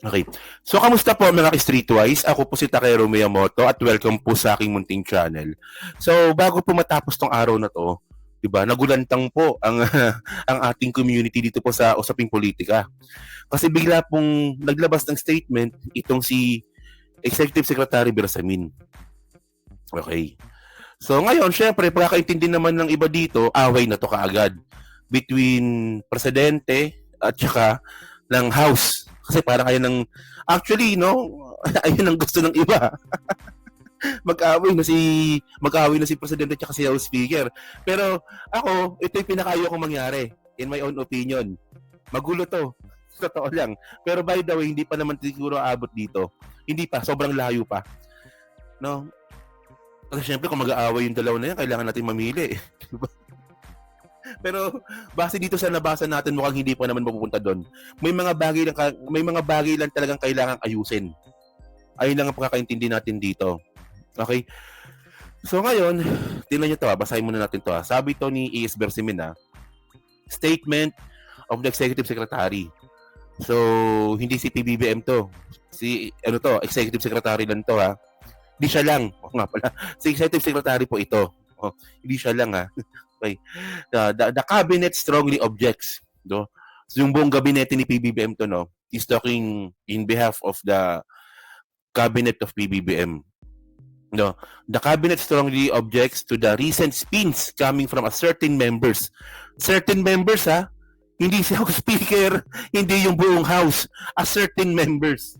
Okay. So, kamusta po mga ka-Streetwise? Ako po si Takero Miyamoto at welcome po sa aking munting channel. So, bago po matapos tong araw na to, 'di ba? Nagulantang po ang ang ating community dito po sa Usaping Politika. Kasi bigla pong naglabas ng statement itong si Executive Secretary Bersamin. Okay. So, ngayon, syempre, pagkakaintindi naman ng iba dito, away na to kaagad between presidente at saka ng House. Kasi parang ayun ang actually no, ayun ang gusto ng iba. Mag-away na si presidente at si House Speaker. Pero ako, ito yung pinakayo kong mangyari in my own opinion. Magulo to. Totoo lang. Pero by the way, hindi pa naman siguro aabot dito. Hindi pa, sobrang layo pa. No? Kasi syempre kung mag-aaway yung dalawa na yan, kailangan natin mamili. Pero base dito sa nabasa natin, mukhang hindi pa naman mapupunta doon. May mga bagay lang talagang kailangang ayusin. Ayun lang ang pagkakaintindi natin dito. Okay? So ngayon, tingnan niyo to, basahin muna natin to. Sabi to ni E.S. Bersamin, statement of the Executive Secretary. So, hindi si PBBM to. Si Executive Secretary lang to Hindi siya lang. Nga pala. Si Executive Secretary po ito. Hindi siya lang Okay. The cabinet strongly objects. No? So, yung buong gabinete ni PBBM to, no, is talking in behalf of the cabinet of PBBM. No, the cabinet strongly objects to the recent spins coming from a certain members. Certain members, hindi si House Speaker, hindi yung buong House. A certain members.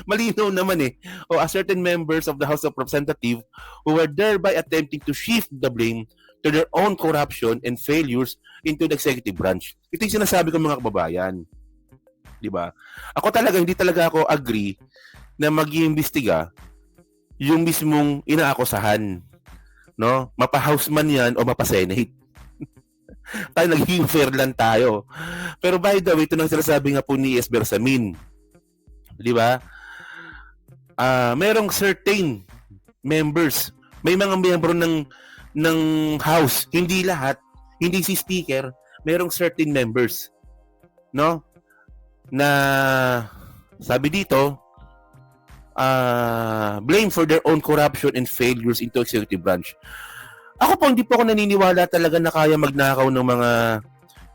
Malinaw naman O a certain members of the House of Representatives who were thereby attempting to shift the blame to their own corruption and failures into the executive branch. Ito yung sinasabi ko mga kababayan. Di ba? Hindi talaga ako agree na mag-iimbestiga yung mismong inaakusahan. No? Mapa-house man yan o mapa-senate. Tayo naging fair lang tayo. Pero by the way, ito nang sinasabi nga po ni S. Bersamin. Di ba? Merong certain members. May mga miyembro ng House. Hindi lahat. Hindi si Speaker. Merong certain members. No? Na sabi dito, blame for their own corruption and failures into executive branch. Ako po, hindi po ako naniniwala talaga na kaya magnakaw ng mga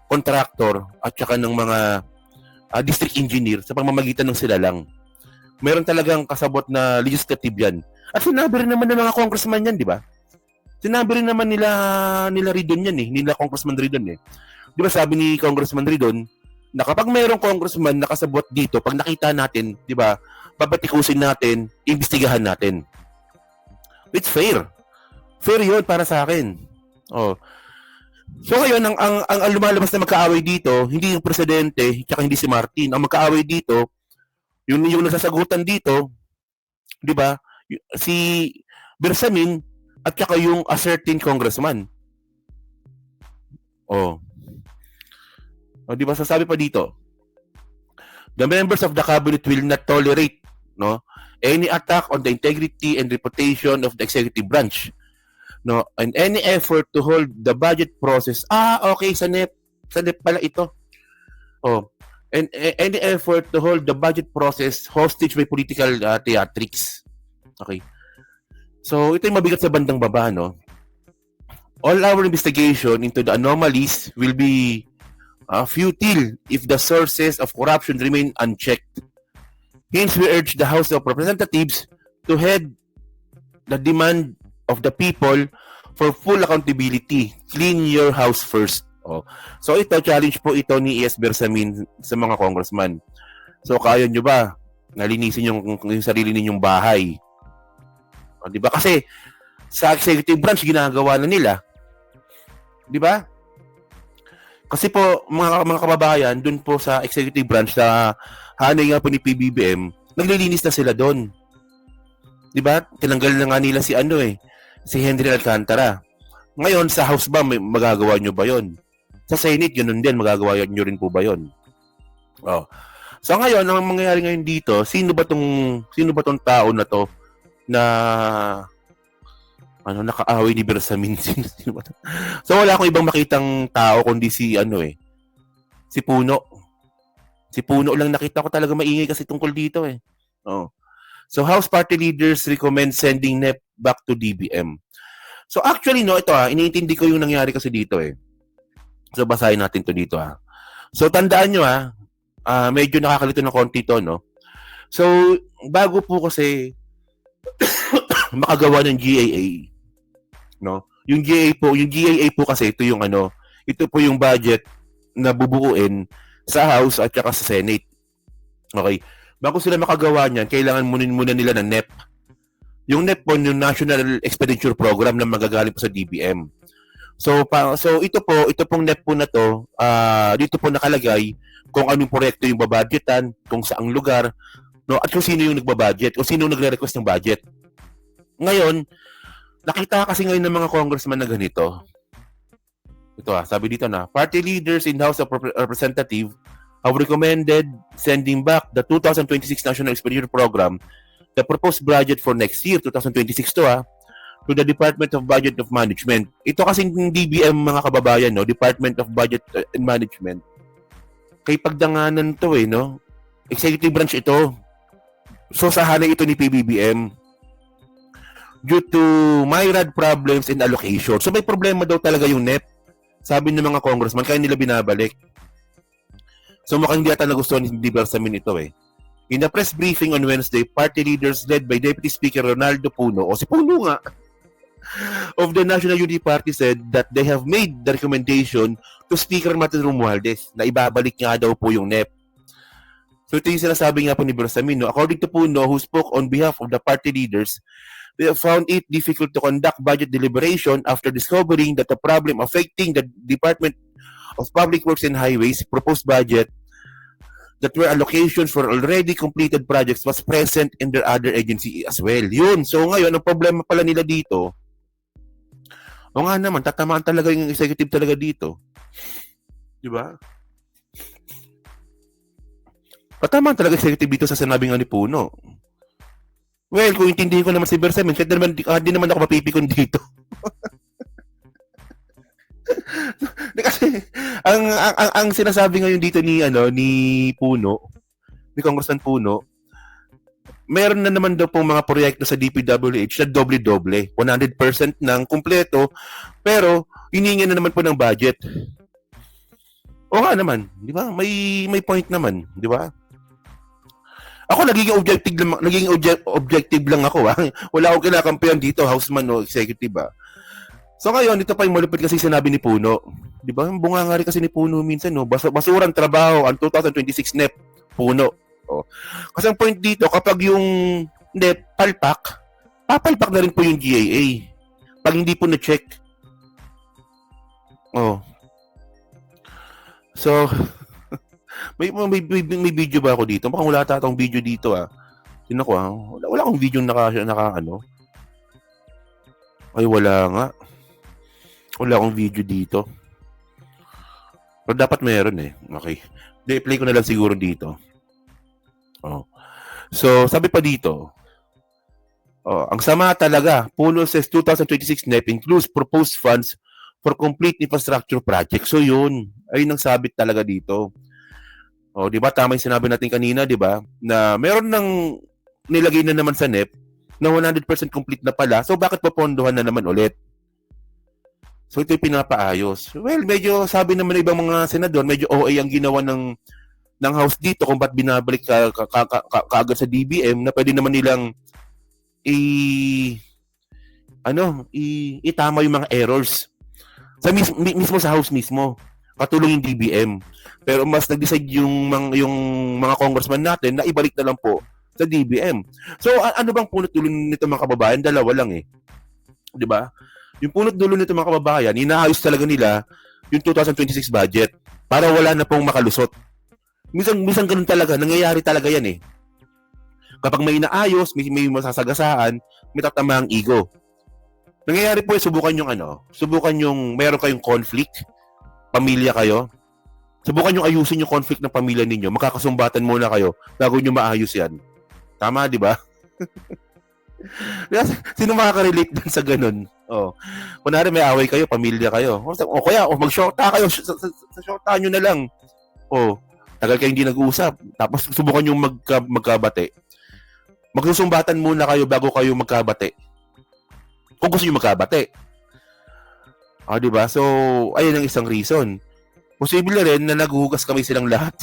contractor at saka ng mga district engineer sa pamamagitan ng sila lang. Meron talagang kasabot na legislative yan. At sinabi rin naman ng mga congressman yan, di ba? Sinabi rin naman nila Ridon yan nila Congressman Ridon Di ba sabi ni Congressman Ridon na kapag mayroong congressman na kasabot dito, pag nakita natin, di ba, babatikusin natin, imbestigahan natin. It's fair. Fair yun para sa akin. So ngayon, ang lumalabas na magkaaway dito, hindi yung presidente, tsaka hindi si Martin. Ang magkaaway dito, yung nasasagutan dito, di ba, si Bersamin at tsaka yung a certain congressman. Di ba, sasabi pa dito, the members of the cabinet will not tolerate any attack on the integrity and reputation of the executive branch. And any effort to hold the budget process. Okay, sa NEP pala ito. And any effort to hold the budget process hostage by political theatrics. Okay. So, ito yung mabigat sa bandang baba, All our investigation into the anomalies will be futile if the sources of corruption remain unchecked. Hence, we urge the House of Representatives to heed the demand of the people for full accountability. Clean your house first. So ito, challenge po ito ni E.S. Bersamin sa mga congressman. So kaya nyo ba nalinisin yung sarili ninyong bahay? Di ba? Kasi sa executive branch, ginagawa na nila. Di ba? Kasi po, mga kababayan, dun po sa executive branch, sa hanay nga po ni PBBM, naglilinis na sila doon. Di ba? Tinanggal na nga nila si Henry Alcantara. Ngayon, sa House ba, magagawa nyo ba yon? Sa Senate, yun din, magagawa nyo rin po ba yon? So ngayon, ang mangyayari ngayon dito, sino ba tong tao na to na nakaaway ni Bersamin? So wala akong ibang makitang tao kundi si si Puno. Si Puno lang nakita ko talaga maingay kasi tungkol dito eh. Oh. So House Party leaders recommend sending NEP back to DBM. So actually no, ito iniintindi ko yung nangyari kasi dito eh. So basahin natin to dito So tandaan nyo medyo nakakalito ng konti to no. So bago po kasi makagawa ng GAA no. Yung GAA po kasi ito yung ito po yung budget na bubuuin sa House at saka sa Senate. Okay. Bago sila makagawa niyan, kailangan muna nila ng NEP. Yung NEP po, yung National Expenditure Program na magagaling po sa DBM. So ito pong NEP po na to, dito po nakalagay kung anong proyekto yung babudgetan, kung saang lugar, no, at kung sino yung nagbabudget o sino yung nagre-request ng budget. Ngayon, nakita kasi ngayon ng mga congressman na ganito. Ito sabi dito na, party leaders in House of Representatives have recommended sending back the 2026 National Expenditure Program, the proposed budget for next year, 2026 to to the Department of Budget of Management. Ito kasing DBM mga kababayan, no, Department of Budget and Management. Kay pagdanganan to no? Executive branch ito. So sahanay ito ni PBBM due to myriad problems in allocation. So may problema daw talaga yung NEP. Sabi ng mga congressman, kaya nila binabalik. So mukhang hindi ata nagustuhan ni Bersamin ito In a press briefing on Wednesday, party leaders led by Deputy Speaker Ronaldo Puno, si Puno nga, of the National Unity Party said that they have made the recommendation to Speaker Martin Romualdez na ibabalik nga daw po yung NEP. So ito yung sinasabi nga po ni Bersamin. According to Puno, who spoke on behalf of the party leaders, they have found it difficult to conduct budget deliberation after discovering that the problem affecting the Department of Public Works and Highways proposed budget that were allocations for already completed projects was present in their other agency as well. Yun. So ngayon, ang problema pala nila dito, o nga naman, tatamaan talaga yung executive talaga dito. Di ba? Tatamaan talaga executive dito sa sinabi nga ni Puno. Well, kung intindihin ko naman si Bersamin, kahit di naman ako mapipikon dito. Kasi ang sinasabi ngayon dito ni Puno, ni Congressman Puno, meron na naman daw pong mga proyekto sa DPWH na doble-doble, 100% ng kumpleto, pero hiningi na naman po ng budget. O nga naman, di ba? May point naman, di ba? Ako nagiging objective lang ako Wala akong kinakampihan dito, houseman o executive So ngayon, ito pa yung malupit kasi sinabi ni Puno. Di ba? Bunga nga rin kasi ni Puno minsan, no? Basurang trabaho ang 2026 NEP, Puno. Kasi ang point dito, kapag yung NEP papalpak na rin po yung GAA. Pag hindi po na-check. So, may video ba ako dito? Mukhang wala tatang video dito Sino ko Wala akong video naka Ay, wala nga. Wala akong video dito. Pero dapat meron Okay. I-play ko na lang siguro dito. So, sabi pa dito, ang sama talaga, Puno says 2026 NEP includes proposed funds for complete infrastructure projects. So, yun. Ayun ang sabit talaga dito. Di ba? Tama yung sinabi natin kanina, di ba? Na meron nang nilagay na naman sa NEP na 100% complete na pala. So, bakit papondohan na naman ulit? So, ito yung pinapaayos. Well, medyo sabi naman ng ibang mga senador, medyo OA ang ginawa ng House dito kung ba't binabalik kaagad sa DBM na pwede naman nilang itama yung mga errors. Mismo sa House mismo. Katulong yung DBM. Pero mas nag-decide yung mga congressman natin na ibalik na lang po sa DBM. So, ano bang punot dulo nito mga kababayan? Dalawa lang Di ba? Yung punot dulo nito mga kababayan, inaayos talaga nila yung 2026 budget para wala na pong makalusot. Minsan ganun talaga, nangyayari talaga yan Kapag may inaayos, may masasagasaan, may tatama ang ego. Nangyayari po subukan yung meron kayong conflict, pamilya kayo, subukan yung ayusin yung conflict ng pamilya ninyo, makakasumbatan muna kayo bago nyo maayos yan. Tama, di ba? Sino makaka-relate dun sa ganun? Kunwari may away kayo, pamilya kayo. O kaya, mag-shorta kayo, sa shorta nyo na lang. tagal kayo hindi nag-uusap, tapos subukan yung magkabate, magsusumbatan muna kayo bago kayo magkabate. Kung gusto nyo magkabate. Di ba? So, ayun ang isang reason. Posible rin na naghuhugas kami silang lahat.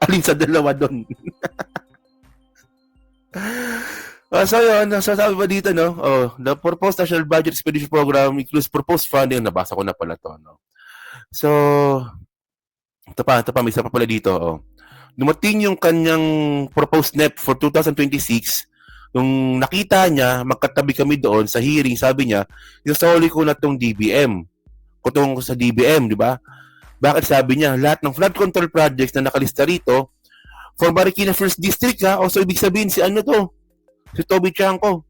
Alin sa dalawa doon. So yun, sasabi ba dito, no? The proposed National Budget Expedition Program includes proposed funding. Nabasa ko na pala to, no? So, ito pa, may isa pa pala dito, Dumating yung kanyang proposed NEP for 2026. Nung nakita niya, magkatabi kami doon sa hearing, sabi niya, isasoli ko na tong DBM. Kutong ko sa DBM, di ba? Bakit sabi niya, lahat ng flood control projects na nakalista rito, for Marikina First District, so ibig sabihin si Toby Chanco,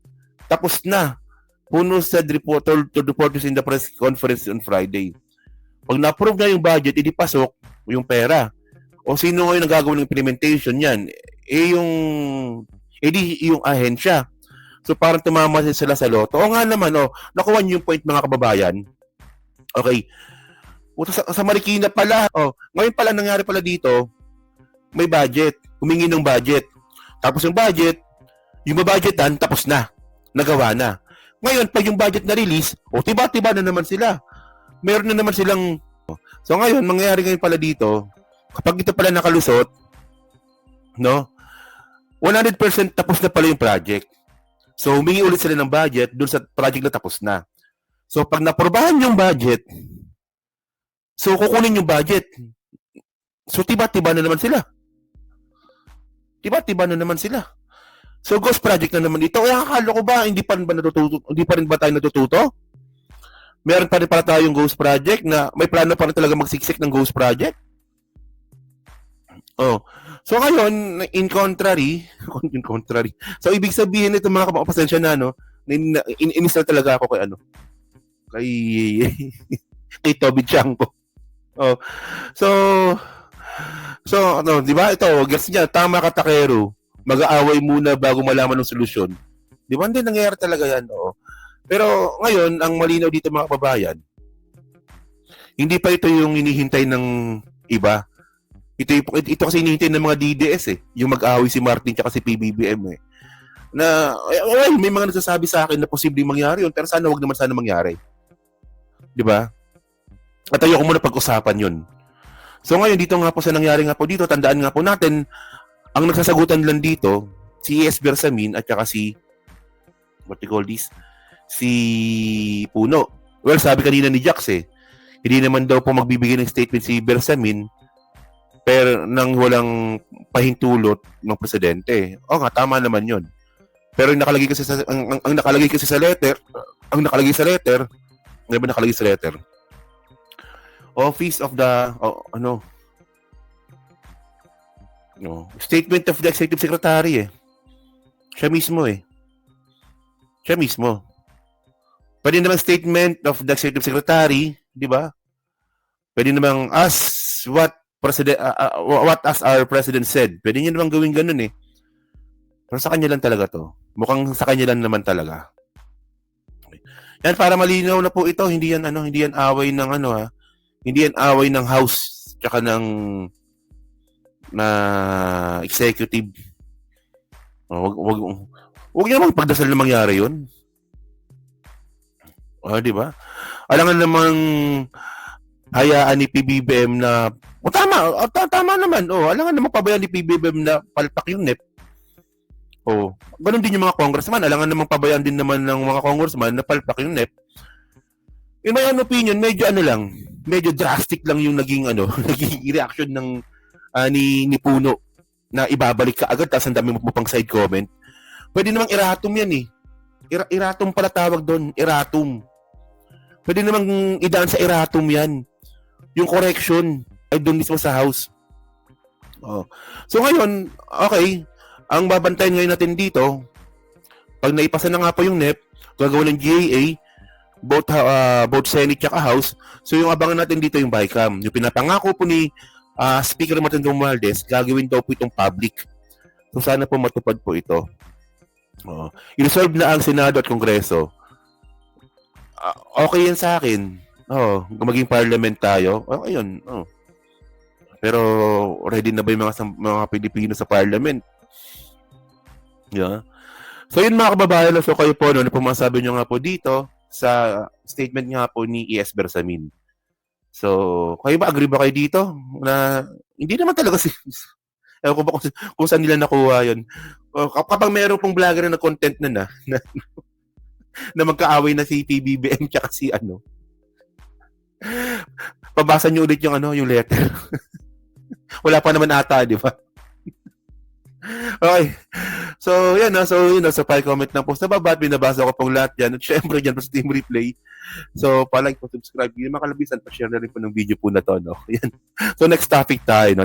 tapos na. Puno said reporter to reporters in the press conference on Friday. Pag na-approve na yung budget, pasok yung pera. O sino ngayon ang gagawin ng implementation yan? Yung ahensya. So parang tumama sila sa loto. O nga naman, nakuha niyo yung point mga kababayan. Okay. Sa Marikina pala, ngayon pala nangyari pala dito, may budget. Humingi ng budget. Tapos yung budget, yung mabudgetan, tapos na. Nagawa na. Ngayon, pag yung budget na-release, tiba-tiba na naman sila. Meron na naman silang... So ngayon, mangyayari ngayon pala dito, kapag ito pala nakalusot, 100% tapos na pala yung project. So, humingi ulit sila ng budget dun sa project na tapos na. So, pag naprobahan yung budget, so kukunin yung budget. So, tiba-tiba na naman sila. So, ghost project na naman ito. Kaya akala ko ba, hindi pa rin ba tayo natututo? Meron pa rin pala tayong ghost project na may plano pa rin talaga magsiksik ng ghost project. So ngayon, in contrary, so ibig sabihin nito mga kapasensya na, inis na talaga ako kay Toby Chanco. So, di ba? Ito, gets niya, tama ka Takero. Mag-aaway muna bago malaman ng solusyon. Di ba? Hindi nangyayari talaga yan, Pero ngayon, ang malinaw dito mga kababayan, hindi pa ito yung hinihintay ng iba. Ito kasi hinihintay ng mga DDS yung mag-aaway si Martin at si PBBM na may mga nagsasabi sa akin na posibleng mangyari yun, pero wag naman sana mangyari. 'Di ba? At ayoko muna pag-usapan yun. So ngayon dito nga po sa nangyari nga po dito, tandaan nga po natin ang nagsasagutan lang dito si ES Bersamin at saka si si Puno. Well, sabi kanina ni Jax hindi naman daw po magbibigay ng statement si Bersamin pero nang walang pahintulot ng presidente. Nga, tama naman 'yon. Pero ang nakalagay kasi sa letter, Office of the Statement of the Executive Secretary Siya mismo. Pwede naman statement of the Executive Secretary, di ba? Pwede naman what as our President said. Pwede niya naman gawin ganun Pero sa kanya lang talaga to. Mukhang sa kanya lang naman talaga. Okay. Yan, para malinaw na po ito, hindi yan away ng hindi yan away ng House tsaka ng executive. Wag niyo naman pagdasal na mangyari yun. Di ba? Alangan namang hayaan ni PBBM na tama naman. Alangan namang pabayaan ni PBBM na palpak yung NEP. Ganun din yung mga congressman. Alangan namang pabayaan din naman ng mga congressman na palpak yung NEP. In my own opinion, medyo drastic lang yung naging reaction ng ni Puno na ibabalik ka agad tapos ang dami mo pang side comment. Pwede namang iratum yan Iratum pala tawag doon. Iratum. Pwede namang idaan sa iratum yan. Yung correction ay doon mismo sa House. So ngayon, okay, ang babantayan ngayon natin dito, pag naipasa na nga po yung NEP, gagawin ng GAA, both Senate at House. So yung abangan natin dito yung BICAM. Yung pinapangako po ni Speaker Martin Romualdez, gagawin daw po itong public. So sana po matupad po ito. I-resolve na ang Senado at Kongreso. Okay yan sa akin. Maging parliament tayo. Okay yun. Pero ready na ba yung mga Pilipino sa parliament? Yeah. So yun mga kababayan, so kayo po, ano po masabi nyo nga po dito sa statement nga po ni E.S. Bersamin. So, kayo ba, agree ba kayo dito? Na hindi naman talaga ewan ko ba kung saan nila nakuha yun. Kapag meron pong vlogger na content na na magkaaway na si PBBM tsaka si pabasa nyo ulit yung letter. Wala pa naman ata, di ba? Okay. So, yan na. So, pa-comment lang po sa baba at binabasa ko pong lahat yan. At syempre, dyan po sa Team Replay. So, pa-like po, subscribe. Hindi makalabisan, pa-share na rin po ng video po na to, no? Yan. So, next topic tayo.